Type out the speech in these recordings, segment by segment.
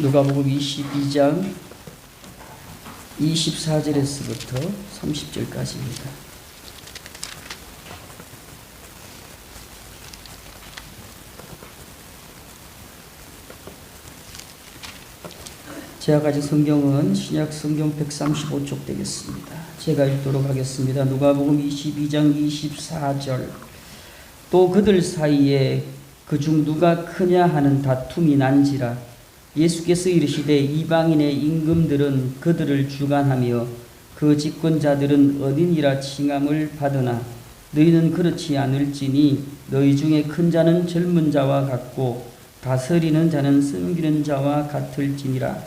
누가복음 22장 24절에서부터 30절까지입니다. 제가 가진 성경은 신약 성경 135쪽 되겠습니다. 제가 읽도록 하겠습니다. 누가복음 22장 24절. 또 그들 사이에 그중 누가 크냐 하는 다툼이 난지라 예수께서 이르시되 이방인의 임금들은 그들을 주관하며 그 집권자들은 어린이라 칭함을 받으나 너희는 그렇지 않을지니 너희 중에 큰 자는 젊은 자와 같고 다스리는 자는 섬기는 자와 같을지니라.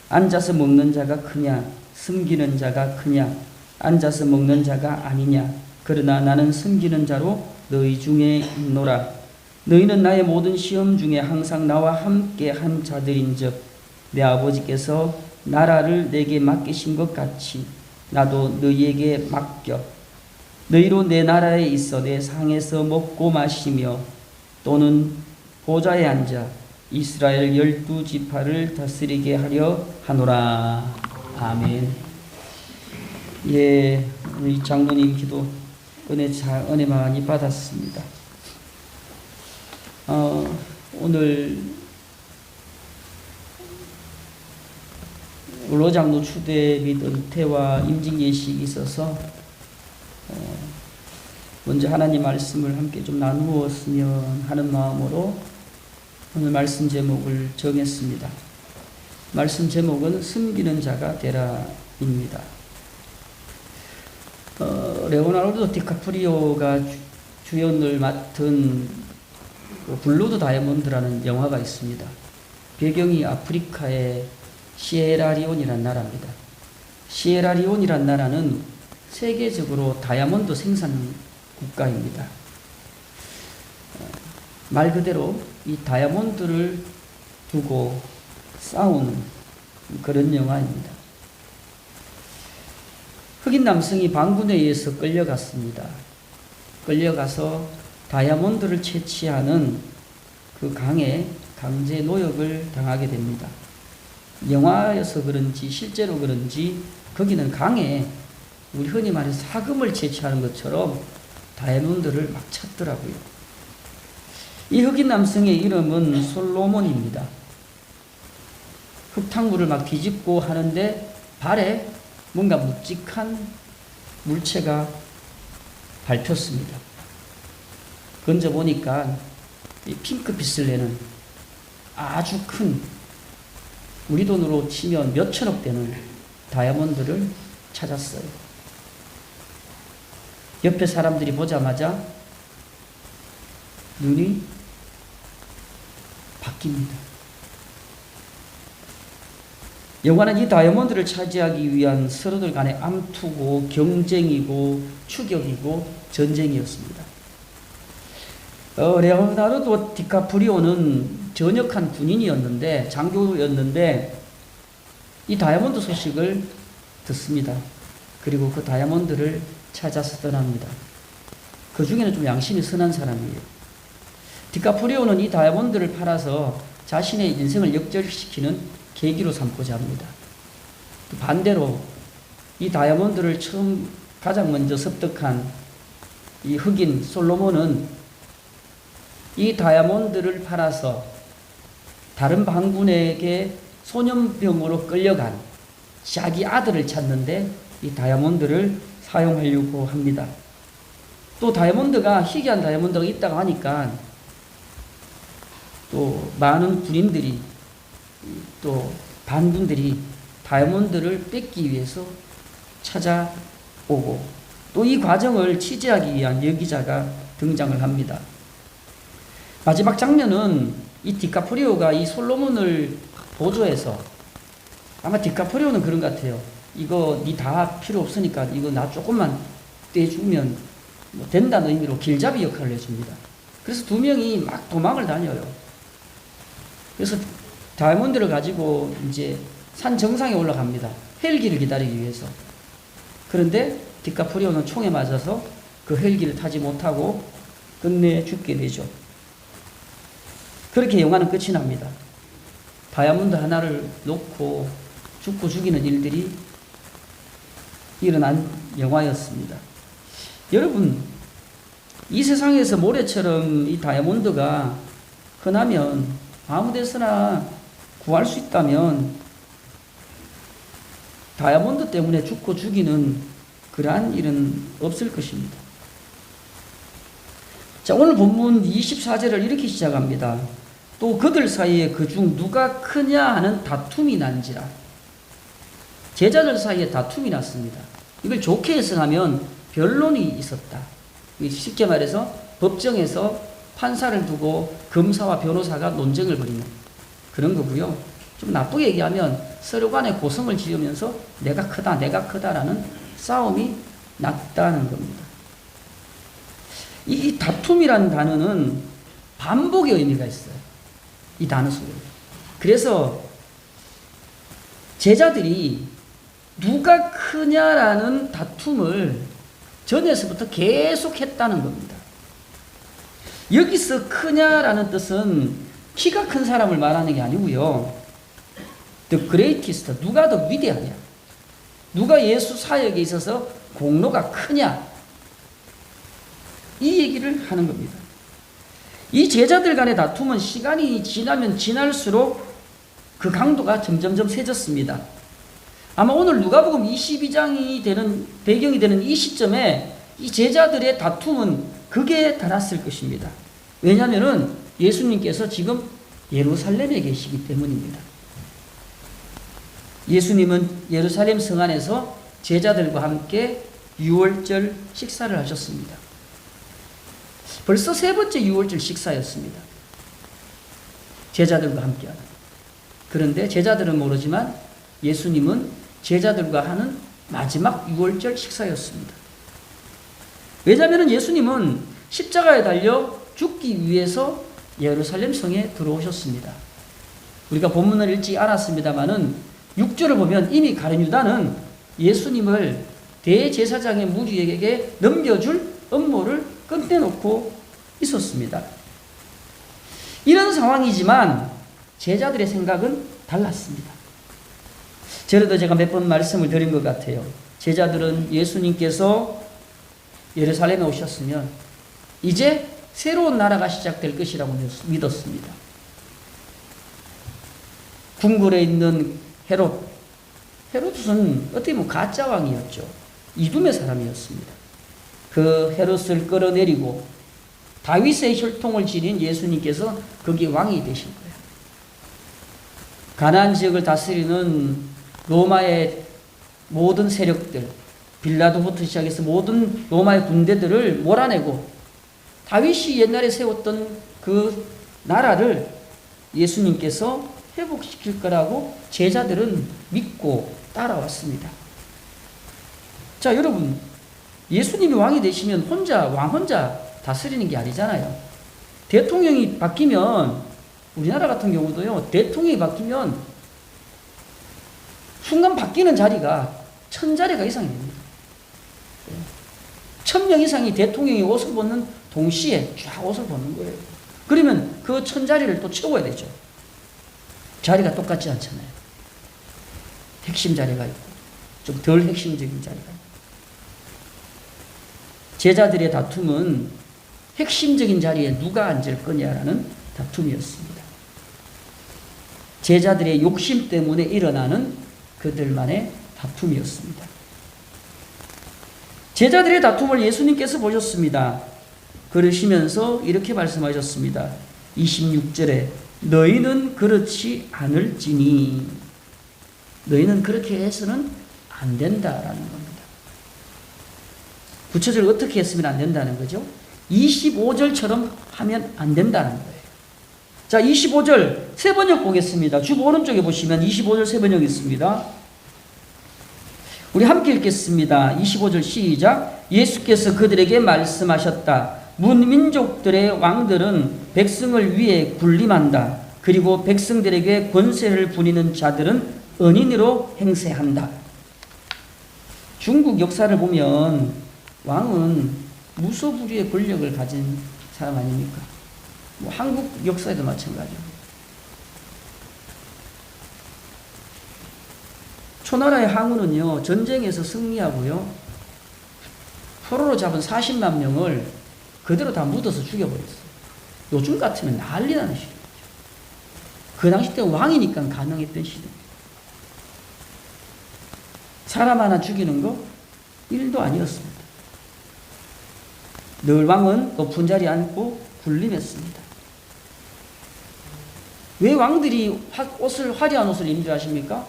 앉아서 먹는 자가 크냐 섬기는 자가 크냐 앉아서 먹는 자가 아니냐. 그러나 나는 섬기는 자로 너희 중에 있노라. 너희는 나의 모든 시험 중에 항상 나와 함께 한 자들인즉 내 아버지께서 나라를 내게 맡기신 것 같이 나도 너희에게 맡겨 너희로 내 나라에 있어 내 상에서 먹고 마시며 또는 보좌에 앉아 이스라엘 12지파를 다스리게 하려 하노라. 아멘. 예, 우리 장로님 기도 은혜 많이 받았습니다. 오늘 로장로 추대 및 은퇴와 임직 예식이 있어서 먼저 하나님 말씀을 함께 좀 나누었으면 하는 마음으로 오늘 말씀 제목을 정했습니다. 말씀 제목은 섬기는 자가 되라입니다. 레오나르도 디카프리오가 주연을 맡은 블루드 다이아몬드라는 영화가 있습니다. 배경이 아프리카의 시에라리온이라는 나라입니다. 시에라리온이라는 나라는 세계적으로 다이아몬드 생산 국가입니다. 말 그대로 이 다이아몬드를 두고 싸우는 그런 영화입니다. 흑인 남성이 반군에 의해서 끌려갔습니다. 끌려가서 다이아몬드를 채취하는 그 강에 강제 노역을 당하게 됩니다. 영화여서 그런지 실제로 그런지 거기는 강에 우리 흔히 말해서 사금을 채취하는 것처럼 다이아몬드를 막 찾더라고요. 이 흑인 남성의 이름은 솔로몬입니다. 흙탕물을 막 뒤집고 하는데 발에 뭔가 묵직한 물체가 밟혔습니다. 건져보니까 이 핑크빛을 내는 아주 큰, 우리 돈으로 치면 몇 천억 되는 다이아몬드를 찾았어요. 옆에 사람들이 보자마자 눈이 바뀝니다. 영화는 이 다이아몬드를 차지하기 위한 서로들 간의 암투고 경쟁이고 추격이고 전쟁이었습니다. 레오나르도 디카프리오는 전역한 군인이었는데 장교였는데 이 다이아몬드 소식을 듣습니다. 그리고 그 다이아몬드를 찾아서 떠납니다. 그 중에는 좀 양심이 선한 사람이에요. 디카프리오는 이 다이아몬드를 팔아서 자신의 인생을 역전시키는 계기로 삼고자 합니다. 반대로 이 다이아몬드를 처음 가장 먼저 습득한 이 흑인 솔로몬은 이 다이아몬드를 팔아서 다른 반군에게 소년병으로 끌려간 자기 아들을 찾는데 이 다이아몬드를 사용하려고 합니다. 또 다이아몬드가 희귀한 다이아몬드가 있다고 하니까 또 많은 군인들이 또 반군들이 다이아몬드를 뺏기 위해서 찾아오고 또 이 과정을 취재하기 위한 여기자가 등장을 합니다. 마지막 장면은 이 디카프리오가 이 솔로몬을 보조해서 아마 디카프리오는 그런 것 같아요. 이거 니 다 필요 없으니까 이거 나 조금만 떼주면 뭐 된다는 의미로 길잡이 역할을 해줍니다. 그래서 두 명이 막 도망을 다녀요. 그래서 다이아몬드를 가지고 이제 산 정상에 올라갑니다. 헬기를 기다리기 위해서. 그런데 디카프리오는 총에 맞아서 그 헬기를 타지 못하고 끝내 죽게 되죠. 그렇게 영화는 끝이 납니다. 다이아몬드 하나를 놓고 죽고 죽이는 일들이 일어난 영화였습니다. 여러분, 이 세상에서 모래처럼 이 다이아몬드가 흔하면 아무 데서나 구할 수 있다면 다이아몬드 때문에 죽고 죽이는 그러한 일은 없을 것입니다. 자, 오늘 본문 24절을 이렇게 시작합니다. 또 그들 사이에 그중 누가 크냐 하는 다툼이 난지라. 제자들 사이에 다툼이 났습니다. 이걸 좋게 해석하면 변론이 있었다. 쉽게 말해서 법정에서 판사를 두고 검사와 변호사가 논쟁을 벌이는 그런 거고요. 좀 나쁘게 얘기하면 서로 간에 고성을 지으면서 내가 크다라는 싸움이 났다는 겁니다. 이 다툼이라는 단어는 반복의 의미가 있어요. 이 단어 속에. 그래서 제자들이 누가 크냐라는 다툼을 전에서부터 계속 했다는 겁니다. 여기서 크냐라는 뜻은 키가 큰 사람을 말하는 게 아니고요. The greatest, 누가 더 위대하냐, 누가 예수 사역에 있어서 공로가 크냐, 이 얘기를 하는 겁니다. 이 제자들 간의 다툼은 시간이 지나면 지날수록 그 강도가 점점점 세졌습니다. 아마 오늘 누가복음 22장이 되는 배경이 되는 이 시점에 이 제자들의 다툼은 극에 달했을 것입니다. 왜냐하면 예수님께서 지금 예루살렘에 계시기 때문입니다. 예수님은 예루살렘 성 안에서 제자들과 함께 유월절 식사를 하셨습니다. 벌써 세 번째 유월절 식사였습니다. 제자들과 함께하는. 그런데 제자들은 모르지만 예수님은 제자들과 하는 마지막 유월절 식사였습니다. 왜냐하면 예수님은 십자가에 달려 죽기 위해서 예루살렘 성에 들어오셨습니다. 우리가 본문을 읽지 않았습니다마는 6절을 보면 이미 가룟 유다는 예수님을 대제사장의 무리에게 넘겨줄 업무를 끝내놓고 있었습니다. 이런 상황이지만 제자들의 생각은 달랐습니다. 전에도 제가 몇 번 말씀을 드린 것 같아요. 제자들은 예수님께서 예루살렘에 오셨으면 이제 새로운 나라가 시작될 것이라고 믿었습니다. 궁궐에 있는 헤롯은 어떻게 보면 가짜 왕이었죠. 이둠의 사람이었습니다. 그 헤롯을 끌어내리고 다윗의 혈통을 지닌 예수님께서 거기 왕이 되신 거예요. 가나안 지역을 다스리는 로마의 모든 세력들, 빌라도부터 시작해서 모든 로마의 군대들을 몰아내고 다윗이 옛날에 세웠던 그 나라를 예수님께서 회복시킬 거라고 제자들은 믿고 따라왔습니다. 자, 여러분, 예수님이 왕이 되시면 왕 혼자 다스리는 게 아니잖아요. 대통령이 바뀌면, 우리나라 같은 경우도요, 대통령이 바뀌면 순간 바뀌는 자리가 1000자리가 이상이 됩니다. 1000명 이상이 대통령이 옷을 벗는 동시에 쫙 옷을 벗는 거예요. 그러면 그 1000자리를 또 채워야 되죠. 자리가 똑같지 않잖아요. 핵심 자리가 있고 좀 덜 핵심적인 자리가 있고. 제자들의 다툼은 핵심적인 자리에 누가 앉을 거냐라는 다툼이었습니다. 제자들의 욕심 때문에 일어나는 그들만의 다툼이었습니다. 제자들의 다툼을 예수님께서 보셨습니다. 그러시면서 이렇게 말씀하셨습니다. 26절에 너희는 그렇지 않을지니, 너희는 그렇게 해서는 안 된다라는 겁니다. 구체적으로 어떻게 했으면 안 된다는 거죠? 25절처럼 하면 안 된다는 거예요. 자, 25절 새 번역 보겠습니다. 주 오른쪽에 보시면 25절 새 번역 있습니다. 우리 함께 읽겠습니다. 25절 시작. 예수께서 그들에게 말씀하셨다. 문민족들의 왕들은 백성을 위해 군림한다. 그리고 백성들에게 권세를 부리는 자들은 은인으로 행세한다. 중국 역사를 보면 왕은 무소불위의 권력을 가진 사람 아닙니까? 한국 역사에도 마찬가지고. 초나라의 항우는요, 전쟁에서 승리하고요, 포로로 잡은 40만 명을 그대로 다 묻어서 죽여버렸어요. 요즘 같으면 난리 나는 시대죠. 그 당시 때 왕이니까 가능했던 시대입니다. 사람 하나 죽이는 거 일도 아니었습니다. 늘 왕은 높은 자리에 앉고 군림했습니다. 왜 왕들이 화려한 옷을 입는 줄 아십니까?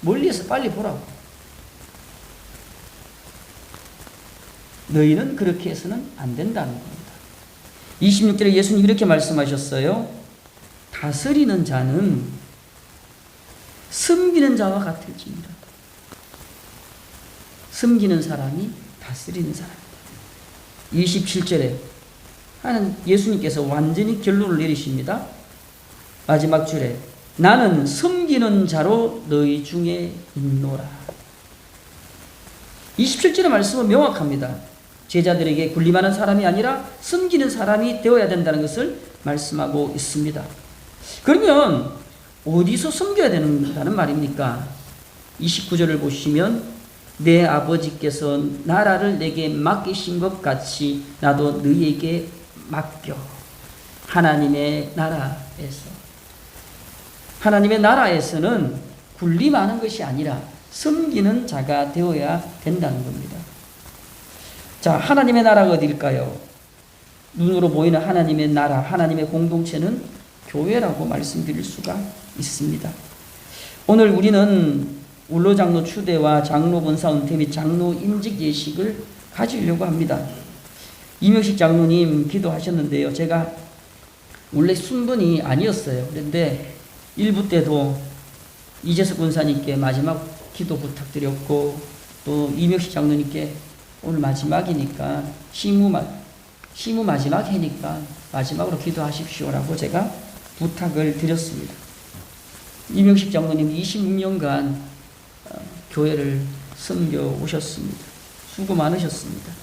멀리에서 빨리 보라고. 너희는 그렇게 해서는 안 된다는 겁니다. 26절에 예수님 이렇게 말씀하셨어요. 다스리는 자는 섬기는 자와 같을지니라. 섬기는 사람이 다스리는 사람이다. 27절에 하는 예수님께서 완전히 결론을 내리십니다. 마지막 줄에 나는 섬기는 자로 너희 중에 있노라. 27절의 말씀은 명확합니다. 제자들에게 군림하는 사람이 아니라 섬기는 사람이 되어야 된다는 것을 말씀하고 있습니다. 그러면 어디서 섬겨야 된다는 말입니까? 29절을 보시면 내 아버지께서 나라를 내게 맡기신 것 같이 나도 너희에게 맡겨. 하나님의 나라에서. 하나님의 나라에서는 군림하는 것이 아니라 섬기는 자가 되어야 된다는 겁니다. 자, 하나님의 나라가 어디일까요? 눈으로 보이는 하나님의 나라, 하나님의 공동체는 교회라고 말씀드릴 수가 있습니다. 오늘 우리는 울로장로 추대와 장로 본사 은퇴 및 장로 임직 예식을 가지려고 합니다. 이명식 장로님 기도하셨는데요. 제가 원래 순번이 아니었어요. 그런데 일부 때도 이재석 권사님께 마지막 기도 부탁드렸고, 또 이명식 장로님께 오늘 마지막이니까 시무 마지막 해니까 마지막으로 기도하십시오라고 제가 부탁을 드렸습니다. 이명식 장로님 26년간 교회를 섬겨 오셨습니다. 수고 많으셨습니다.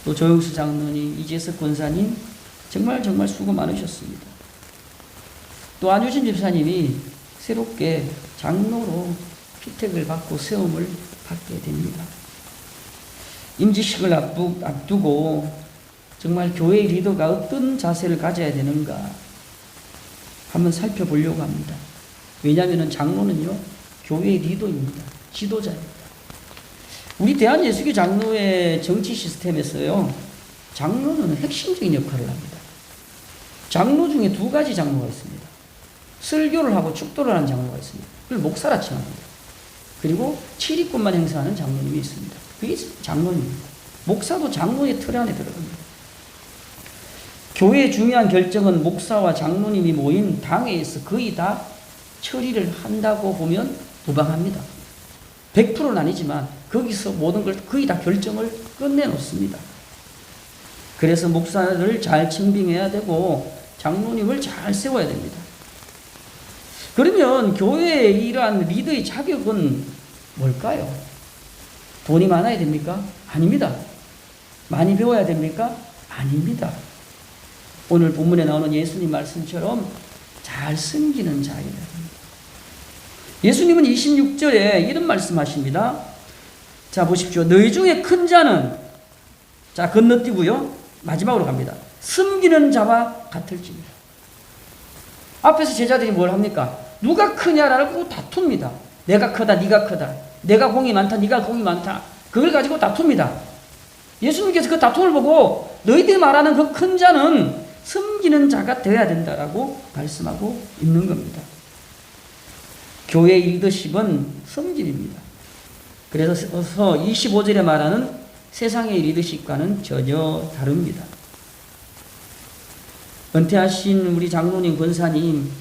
또 조영수 장로님, 이재석 권사님 정말 수고 많으셨습니다. 또 안유진 집사님이 새롭게 장로로 피택을 받고 세움을 받게 됩니다. 임직식을 앞두고 정말 교회의 리더가 어떤 자세를 가져야 되는가 한번 살펴보려고 합니다. 왜냐하면 장로는요, 교회의 리더입니다. 지도자입니다. 우리 대한예수교 장로의 정치 시스템에서요, 장로는 핵심적인 역할을 합니다. 장로 중에 두 가지 장로가 있습니다. 설교를 하고 축도를 하는 장로가 있습니다. 그걸 목사라 칭합니다. 그리고 치리권만 행사하는 장로님이 있습니다. 그게 장로님입니다. 목사도 장로의 틀 안에 들어갑니다. 교회의 중요한 결정은 목사와 장로님이 모인 당회에서 거의 다 처리를 한다고 보면 무방합니다. 100%는 아니지만 거기서 모든 걸 거의 다 결정을 끝내놓습니다. 그래서 목사를 잘 증빙해야 되고 장로님을 잘 세워야 됩니다. 그러면 교회의 이러한 리더의 자격은 뭘까요? 돈이 많아야 됩니까? 아닙니다. 많이 배워야 됩니까? 아닙니다. 오늘 본문에 나오는 예수님 말씀처럼 잘 섬기는 자여야 됩니다. 예수님은 26절에 이런 말씀하십니다. 자, 보십시오. 너희 중에 큰 자는, 자, 건너뛰고요, 마지막으로 갑니다. 섬기는 자와 같을지니라. 앞에서 제자들이 뭘 합니까? 누가 크냐라고 다툽니다. 내가 크다, 네가 크다. 내가 공이 많다, 네가 공이 많다. 그걸 가지고 다툽니다. 예수님께서 그 다툼을 보고 너희들이 말하는 그 큰 자는 섬기는 자가 되어야 된다라고 말씀하고 있는 겁니다. 교회의 리더십은 섬김입니다. 그래서 25절에 말하는 세상의 리더십과는 전혀 다릅니다. 은퇴하신 우리 장로님, 권사님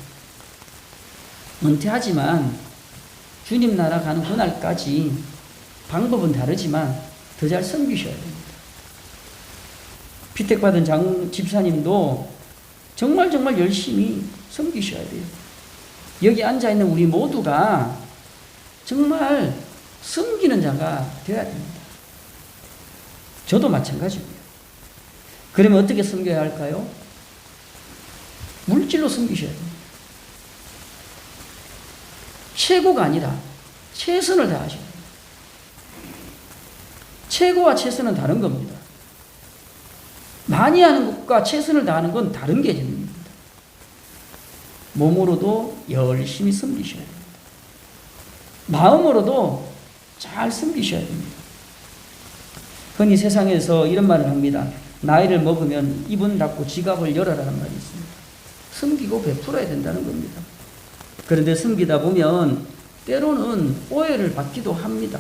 은퇴하지만 주님 나라 가는 그날까지 방법은 다르지만 더 잘 섬기셔야 됩니다. 피택받은 집사님도 정말 열심히 섬기셔야 돼요. 여기 앉아있는 우리 모두가 정말 섬기는 자가 되어야 됩니다. 저도 마찬가지고요. 그러면 어떻게 섬겨야 할까요? 물질로 섬기셔야 됩니다. 최고가 아니라 최선을 다하셔야 돼요. 최고와 최선은 다른 겁니다. 많이 하는 것과 최선을 다하는 건 다른 개념입니다. 몸으로도 열심히 섬기셔야 됩니다. 마음으로도 잘 섬기셔야 됩니다. 흔히 세상에서 이런 말을 합니다. 나이를 먹으면 입은 닫고 지갑을 열어라는 말이 있습니다. 섬기고 베풀어야 된다는 겁니다. 그런데 섬기다 보면 때로는 오해를 받기도 합니다.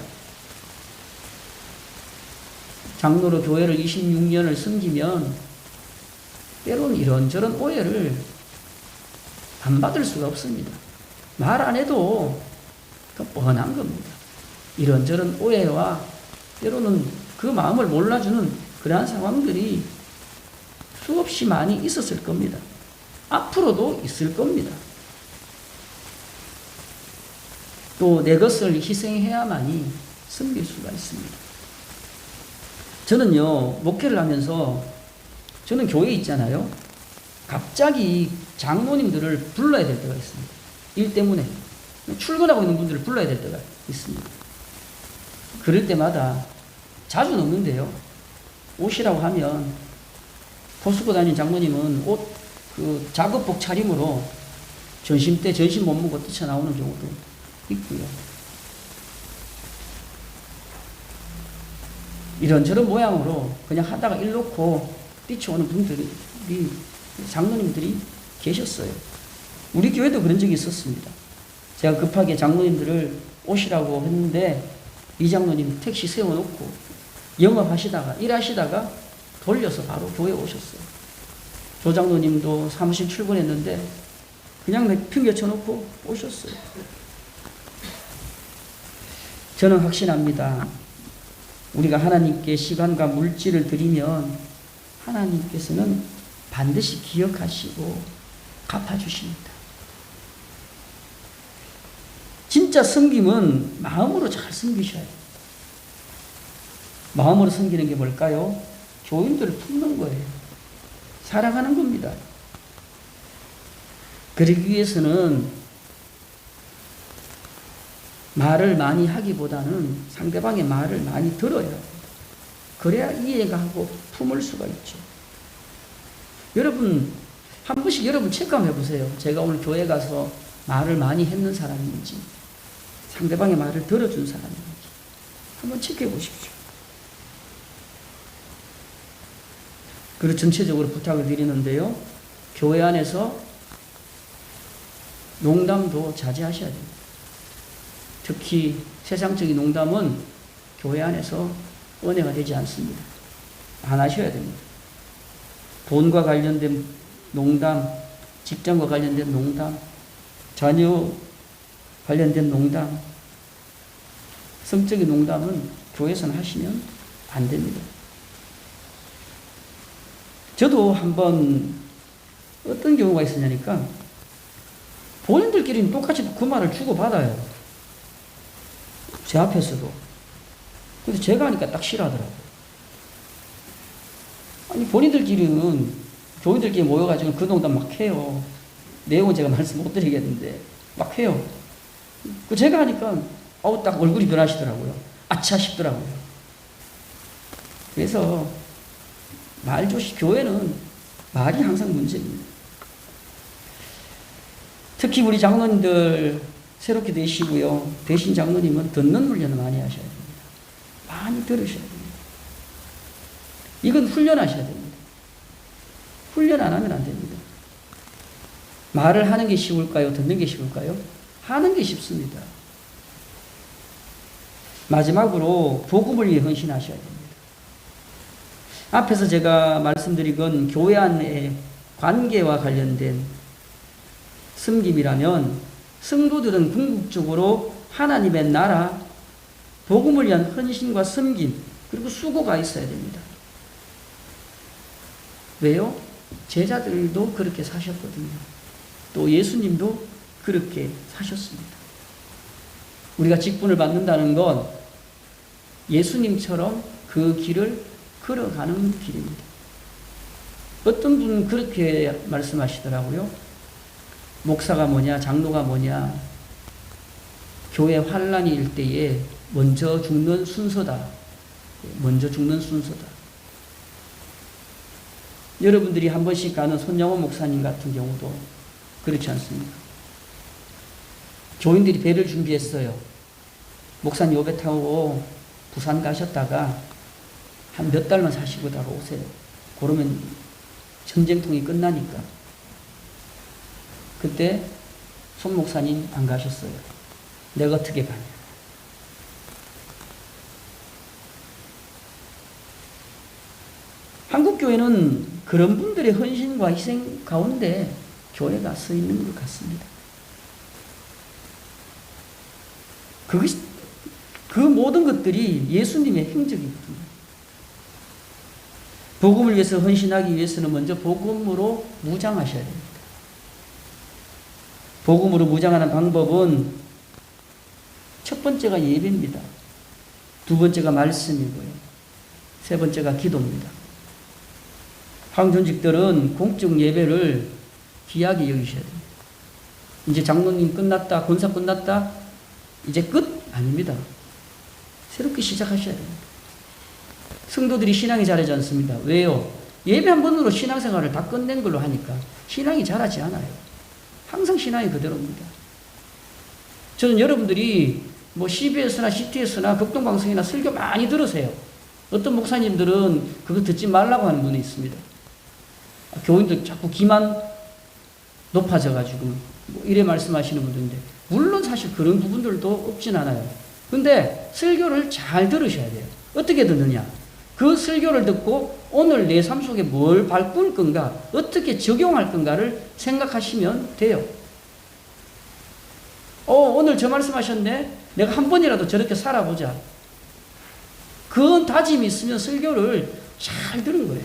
장로로 교회를 26년을 섬기면 때로는 이런저런 오해를 안 받을 수가 없습니다. 말 안 해도 뻔한 겁니다. 이런저런 오해와 때로는 그 마음을 몰라주는 그러한 상황들이 수없이 많이 있었을 겁니다. 앞으로도 있을 겁니다. 또 내 것을 희생해야만이 섬길 수가 있습니다. 저는요, 목회를 하면서 저는 교회에 있잖아요. 갑자기 장로님들을 불러야 될 때가 있습니다. 일 때문에. 출근하고 있는 분들을 불러야 될 때가 있습니다. 그럴 때마다 자주는 없는데요. 오시라고 하면 포스코 다니는 장로님은 작업복 차림으로 전심 때 전심 못 먹고 뛰쳐나오는 경우도 있고요. 이런저런 모양으로 그냥 하다가 일 놓고 뛰쳐오는 분들이, 장로님들이 계셨어요. 우리 교회도 그런 적이 있었습니다. 제가 급하게 장로님들을 오시라고 했는데 이 장로님 택시 세워놓고 영업하시다가 일하시다가 돌려서 바로 교회에 오셨어요. 조 장로님도 사무실 출근했는데 그냥 내팽개쳐놓고 오셨어요. 저는 확신합니다. 우리가 하나님께 시간과 물질을 드리면 하나님께서는 반드시 기억하시고 갚아주십니다. 진짜 섬김은 마음으로 잘 섬기셔야 돼요. 마음으로 섬기는 게 뭘까요? 교인들을 품는 거예요. 사랑하는 겁니다. 그러기 위해서는 말을 많이 하기보다는 상대방의 말을 많이 들어야 합니다. 그래야 이해가 하고 품을 수가 있죠. 여러분, 한 번씩 여러분 체크해 보세요. 제가 오늘 교회 가서 말을 많이 했는 사람인지, 상대방의 말을 들어준 사람인지 한번 체크해 보십시오. 그리고 전체적으로 부탁을 드리는데요. 교회 안에서 농담도 자제하셔야 됩니다. 특히 세상적인 농담은 교회 안에서 은혜가 되지 않습니다. 안 하셔야 됩니다. 돈과 관련된 농담, 직장과 관련된 농담, 자녀 관련된 농담, 성적인 농담은 교회에서는 하시면 안 됩니다. 저도 한번 어떤 경우가 있었냐니까 본인들끼리는 똑같이 그 말을 주고받아요. 제 앞에서도. 그래서 제가 하니까 딱 싫어하더라고요. 아니, 본인들끼리는 교인들끼리 모여가지고 그 농담 막 해요. 내용은 제가 말씀 못 드리겠는데 막 해요. 그 제가 하니까 딱 얼굴이 변하시더라고요. 아차 싶더라고요. 그래서 말조시 교회는 말이 항상 문제입니다. 특히 우리 장로님들 새롭게 되시고요. 대신 장로님은 듣는 훈련을 많이 하셔야 됩니다. 많이 들으셔야 됩니다. 이건 훈련하셔야 됩니다. 훈련 안 하면 안 됩니다. 말을 하는 게 쉬울까요? 듣는 게 쉬울까요? 하는 게 쉽습니다. 마지막으로 복음을 위해 헌신하셔야 됩니다. 앞에서 제가 말씀드린 건 교회 안의 관계와 관련된 섬김이라면 성도들은 궁극적으로 하나님의 나라, 복음을 위한 헌신과 섬김, 그리고 수고가 있어야 됩니다. 왜요? 제자들도 그렇게 사셨거든요. 또 예수님도 그렇게 사셨습니다. 우리가 직분을 받는다는 건 예수님처럼 그 길을 걸어가는 길입니다. 어떤 분은 그렇게 말씀하시더라고요. 목사가 뭐냐, 장로가 뭐냐, 교회 환란이 일 때에 먼저 죽는 순서다. 먼저 죽는 순서다. 여러분들이 한 번씩 가는 손양호 목사님 같은 경우도 그렇지 않습니까? 교인들이 배를 준비했어요. 목사님 요배 타고 부산 가셨다가 한 몇 달만 사시고 다가 오세요. 그러면 전쟁통이 끝나니까. 그때 손 목사님 안 가셨어요. 내가 어떻게 가냐. 한국교회는 그런 분들의 헌신과 희생 가운데 교회가 서 있는 것 같습니다. 그 모든 것들이 예수님의 행적이거든요. 복음을 위해서 헌신하기 위해서는 먼저 복음으로 무장하셔야 됩니다. 복음으로 무장하는 방법은 첫 번째가 예배입니다. 두 번째가 말씀이고요. 세 번째가 기도입니다. 황존직들은 공적 예배를 귀하게 여기셔야 됩니다. 이제 장로님 끝났다, 권사 끝났다, 이제 끝? 아닙니다. 새롭게 시작하셔야 됩니다. 성도들이 신앙이 자라지 않습니다. 왜요? 예배 한 번으로 신앙생활을 다 끝낸 걸로 하니까 신앙이 자라지 않아요. 항상 신앙이 그대로입니다. 저는 여러분들이 뭐 CBS나 CTS나 극동방송이나 설교 많이 들으세요. 어떤 목사님들은 그거 듣지 말라고 하는 분이 있습니다. 교인들 자꾸 기만 높아져가지고 뭐 이래 말씀하시는 분들인데 물론 사실 그런 부분들도 없진 않아요. 근데 설교를 잘 들으셔야 돼요. 어떻게 듣느냐? 그 설교를 듣고 오늘 내 삶 속에 뭘 바꿀 건가, 어떻게 적용할 건가를 생각하시면 돼요. 오늘 저 말씀하셨네? 내가 한 번이라도 저렇게 살아보자. 그런 다짐이 있으면 설교를 잘 들은 거예요.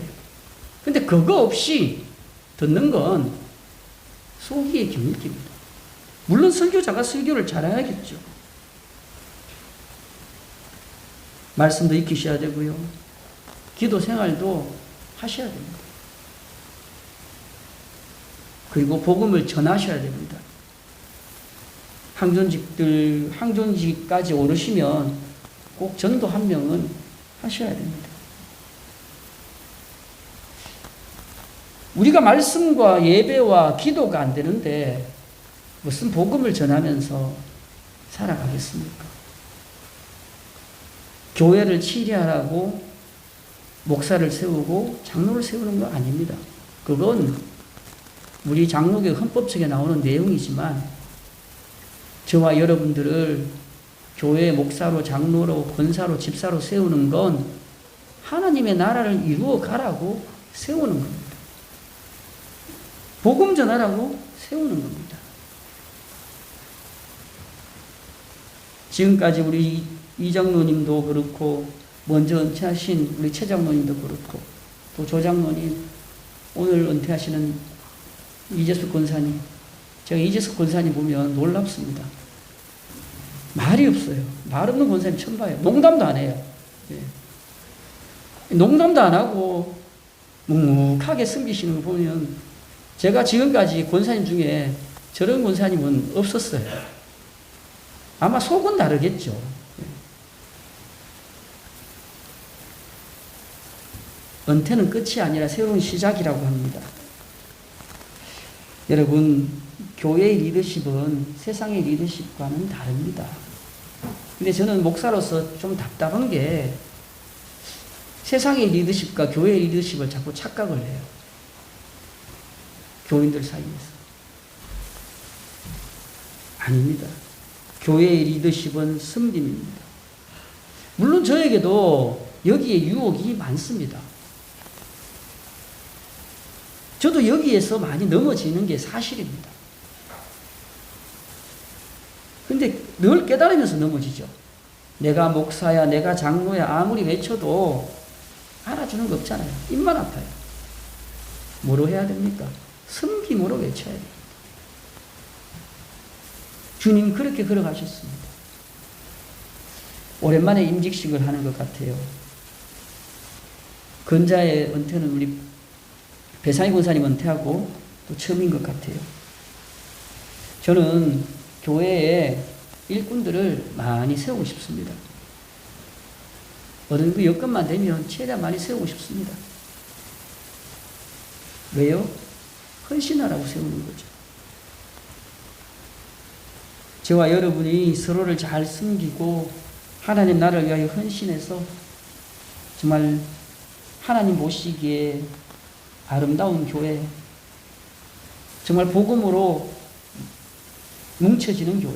근데 그거 없이 듣는 건 소기의 경일입니다. 물론 설교자가 설교를 잘해야겠죠. 말씀도 익히셔야 되고요. 기도 생활도 하셔야 됩니다. 그리고 복음을 전하셔야 됩니다. 항존직까지 오르시면 꼭 전도 한 명은 하셔야 됩니다. 우리가 말씀과 예배와 기도가 안 되는데 무슨 복음을 전하면서 살아가겠습니까? 교회를 치리하라고 목사를 세우고 장로를 세우는 거 아닙니다. 그건 우리 장로교 헌법책에 나오는 내용이지만 저와 여러분들을 교회 목사로, 장로로, 권사로, 집사로 세우는 건 하나님의 나라를 이루어 가라고 세우는 겁니다. 복음 전하라고 세우는 겁니다. 지금까지 우리 이 장로님도 그렇고 먼저 은퇴하신 우리 최 장로님도 그렇고 또 조 장로님, 오늘 은퇴하시는 이재숙 권사님, 제가 이재숙 권사님 보면 놀랍습니다. 말이 없어요. 말 없는 권사님 처음 봐요. 농담도 안 해요. 네. 농담도 안 하고 묵묵하게 섬기시는 거 보면 제가 지금까지 권사님 중에 저런 권사님은 없었어요. 아마 속은 다르겠죠. 은퇴는 끝이 아니라 새로운 시작이라고 합니다. 여러분, 교회의 리더십은 세상의 리더십과는 다릅니다. 근데 저는 목사로서 좀 답답한 게 세상의 리더십과 교회의 리더십을 자꾸 착각을 해요. 교인들 사이에서. 아닙니다. 교회의 리더십은 섬김입니다. 물론 저에게도 여기에 유혹이 많습니다. 저도 여기에서 많이 넘어지는 게 사실입니다. 근데 늘 깨달으면서 넘어지죠. 내가 목사야, 내가 장로야 아무리 외쳐도 알아주는 거 없잖아요. 입만 아파요. 뭐로 해야 됩니까? 섬김으로 외쳐야 됩니다. 주님 그렇게 걸어가셨습니다. 오랜만에 임직식을 하는 것 같아요. 근자의 은퇴는 우리 배상희 권사님 은퇴하고 또 처음인 것 같아요. 저는 교회에 일꾼들을 많이 세우고 싶습니다. 어느 그 여건만 되면 최대한 많이 세우고 싶습니다. 왜요? 헌신하라고 세우는 거죠. 저와 여러분이 서로를 잘 섬기고 하나님 나라를 위하여 헌신해서 정말 하나님 보시기에 아름다운 교회, 정말 복음으로 뭉쳐지는 교회,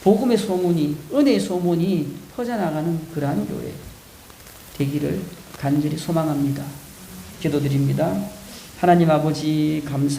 복음의 소문이, 은혜의 소문이 퍼져나가는 그러한 교회 되기를 간절히 소망합니다. 기도드립니다. 하나님 아버지 감사합니다.